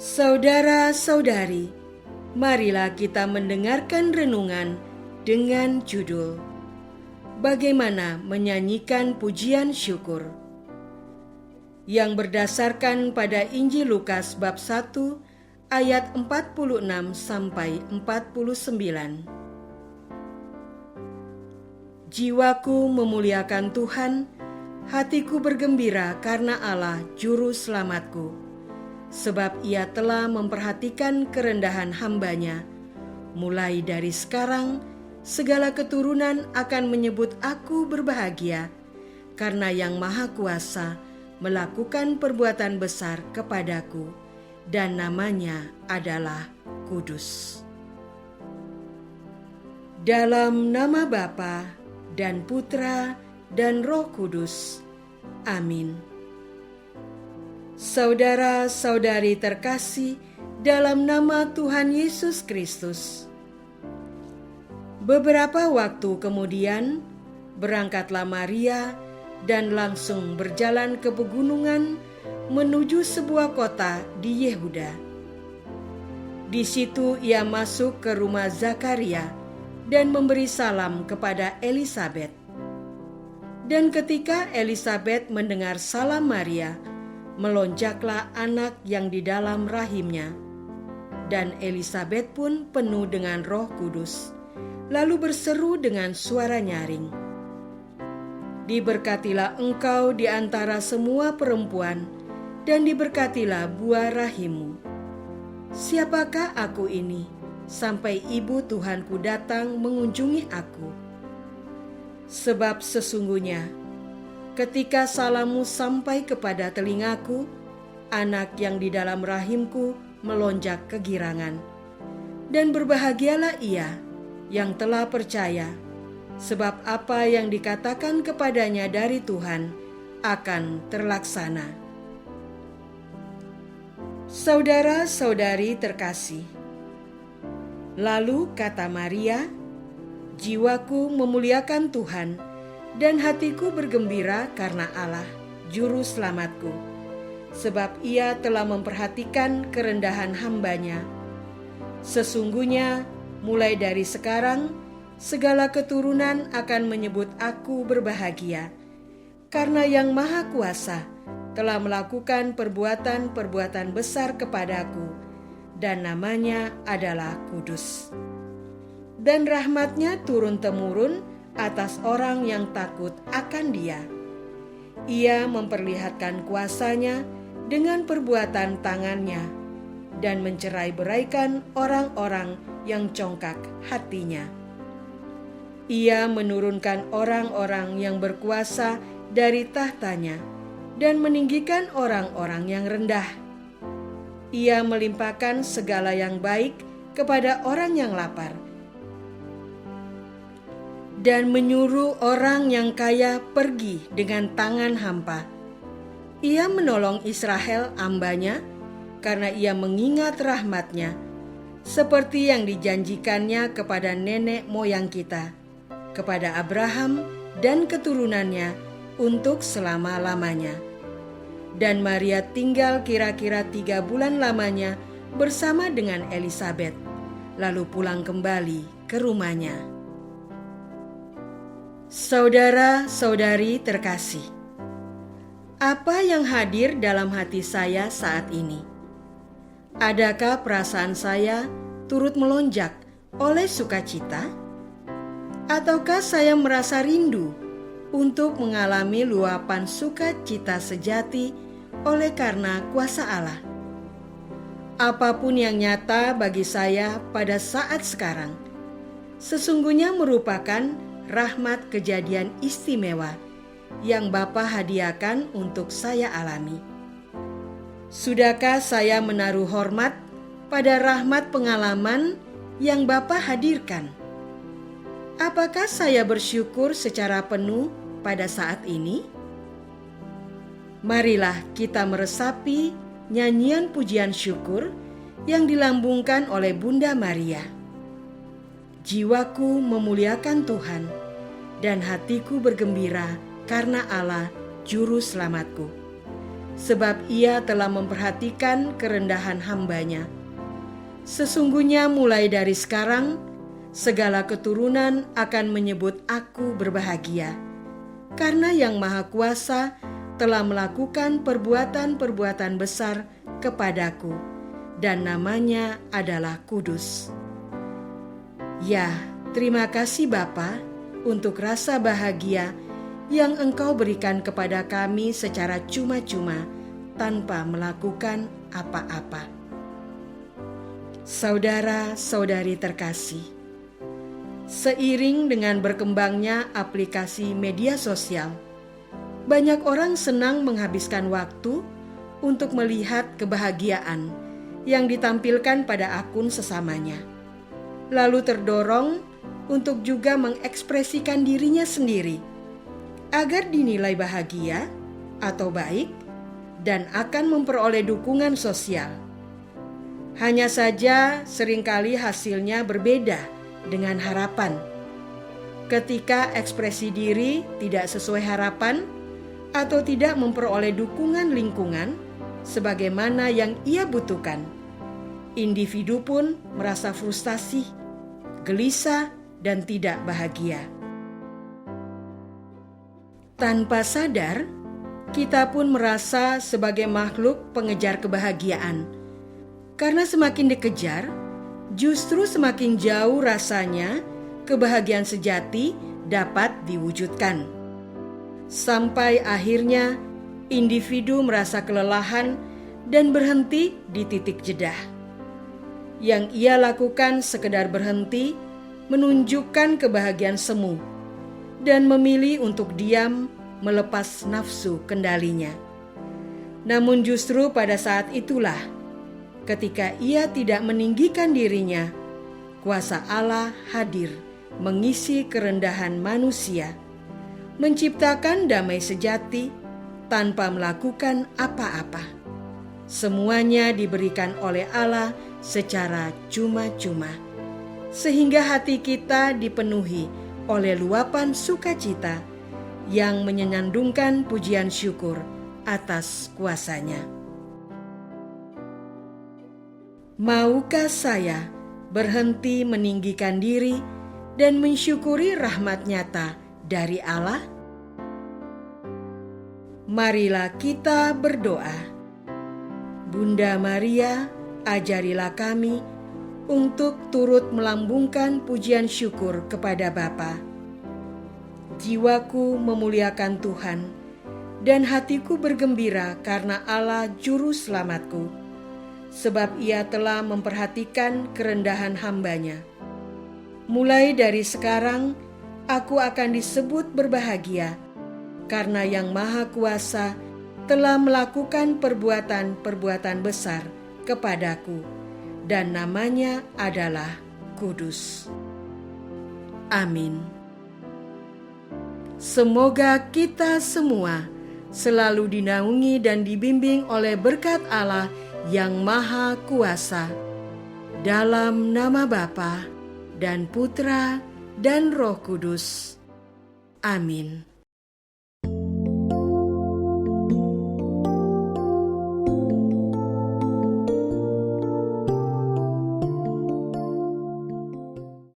Saudara-saudari, marilah kita mendengarkan renungan dengan judul Bagaimana Menyanyikan Pujian Syukur, yang berdasarkan pada Injil Lukas bab 1 ayat 46 sampai 49. Jiwaku memuliakan Tuhan, hatiku bergembira karena Allah juru selamatku, sebab Ia telah memperhatikan kerendahan hamba-Nya. Mulai dari sekarang, segala keturunan akan menyebut aku berbahagia, karena Yang Maha Kuasa melakukan perbuatan besar kepadaku, dan namanya adalah Kudus. Dalam nama Bapa dan Putra dan Roh Kudus. Amin. Saudara-saudari terkasih dalam nama Tuhan Yesus Kristus, beberapa waktu kemudian berangkatlah Maria dan langsung berjalan ke pegunungan menuju sebuah kota di Yehuda. Di situ ia masuk ke rumah Zakaria dan memberi salam kepada Elisabet. Dan ketika Elisabet mendengar salam Maria, melonjaklah anak yang di dalam rahimnya. Dan Elisabet pun penuh dengan Roh Kudus, lalu berseru dengan suara nyaring, "Diberkatilah engkau di antara semua perempuan, dan diberkatilah buah rahimmu. Siapakah aku ini, sampai ibu Tuhanku datang mengunjungi aku? Sebab sesungguhnya, ketika salammu sampai kepada telingaku, anak yang di dalam rahimku melonjak kegirangan. Dan berbahagialah ia yang telah percaya, sebab apa yang dikatakan kepadanya dari Tuhan akan terlaksana." Saudara-saudari terkasih, lalu kata Maria, "Jiwaku memuliakan Tuhan, dan hatiku bergembira karena Allah, juru selamatku, sebab Ia telah memperhatikan kerendahan hamba-Nya. Sesungguhnya, mulai dari sekarang, segala keturunan akan menyebut aku berbahagia, karena Yang Maha Kuasa telah melakukan perbuatan-perbuatan besar kepadaku, dan namanya adalah Kudus. Dan rahmat-Nya turun-temurun atas orang yang takut akan Dia. Ia memperlihatkan kuasa-Nya dengan perbuatan tangan-Nya, dan mencerai-beraikan orang-orang yang congkak hatinya. Ia menurunkan orang-orang yang berkuasa dari tahtanya, dan meninggikan orang-orang yang rendah. Ia melimpahkan segala yang baik kepada orang yang lapar, dan menyuruh orang yang kaya pergi dengan tangan hampa. Ia menolong Israel hamba-Nya, karena Ia mengingat rahmat-Nya, seperti yang dijanjikannya kepada nenek moyang kita, kepada Abraham dan keturunannya untuk selama-lamanya. Dan Maria tinggal kira-kira 3 bulan lamanya bersama dengan Elisabet, lalu pulang kembali ke rumahnya. Saudara-saudari terkasih, apa yang hadir dalam hati saya saat ini? Adakah perasaan saya turut melonjak oleh sukacita? Ataukah saya merasa rindu untuk mengalami luapan sukacita sejati oleh karena kuasa Allah? Apapun yang nyata bagi saya pada saat sekarang, sesungguhnya merupakan rahmat kejadian istimewa yang Bapa hadiahkan untuk saya alami. Sudahkah saya menaruh hormat pada rahmat pengalaman yang Bapa hadirkan? Apakah saya bersyukur secara penuh pada saat ini? Marilah kita meresapi nyanyian pujian syukur yang dilambungkan oleh Bunda Maria. Jiwaku memuliakan Tuhan, dan hatiku bergembira karena Allah juru selamatku, sebab Ia telah memperhatikan kerendahan hamba-Nya. Sesungguhnya mulai dari sekarang, segala keturunan akan menyebut aku berbahagia, karena Yang Maha Kuasa telah melakukan perbuatan-perbuatan besar kepadaku, dan namanya adalah kudus. Ya, terima kasih Bapa untuk rasa bahagia yang Engkau berikan kepada kami secara cuma-cuma tanpa melakukan apa-apa. Saudara-saudari terkasih, seiring dengan berkembangnya aplikasi media sosial, banyak orang senang menghabiskan waktu untuk melihat kebahagiaan yang ditampilkan pada akun sesamanya, lalu terdorong untuk juga mengekspresikan dirinya sendiri agar dinilai bahagia atau baik dan akan memperoleh dukungan sosial. Hanya saja seringkali hasilnya berbeda dengan harapan. Ketika ekspresi diri tidak sesuai harapan atau tidak memperoleh dukungan lingkungan sebagaimana yang ia butuhkan, individu pun merasa frustasi, gelisah, dan tidak bahagia. Tanpa sadar, kita pun merasa sebagai makhluk pengejar kebahagiaan. Karena semakin dikejar, justru semakin jauh rasanya kebahagiaan sejati dapat diwujudkan. Sampai akhirnya individu merasa kelelahan dan berhenti di titik jedah. Yang ia lakukan sekedar berhenti menunjukkan kebahagiaan semu dan memilih untuk diam melepas nafsu kendalinya. Namun justru pada saat itulah, ketika ia tidak meninggikan dirinya, kuasa Allah hadir mengisi kerendahan manusia, menciptakan damai sejati tanpa melakukan apa-apa. Semuanya diberikan oleh Allah secara cuma-cuma, sehingga hati kita dipenuhi oleh luapan sukacita yang menyandungkan pujian syukur atas kuasa-Nya. Maukah saya berhenti meninggikan diri dan mensyukuri rahmat nyata dari Allah? Marilah kita berdoa. Bunda Maria, ajarilah kami untuk turut melambungkan pujian syukur kepada Bapa. Jiwaku memuliakan Tuhan, dan hatiku bergembira karena Allah Juru Selamatku, sebab Ia telah memperhatikan kerendahan hamba-Nya. Mulai dari sekarang, aku akan disebut berbahagia, karena Yang Maha Kuasa telah melakukan perbuatan-perbuatan besar kepadaku, dan namanya adalah kudus. Amin. Semoga kita semua selalu dinaungi dan dibimbing oleh berkat Allah yang Maha Kuasa. Dalam nama Bapa dan Putra dan Roh Kudus. Amin.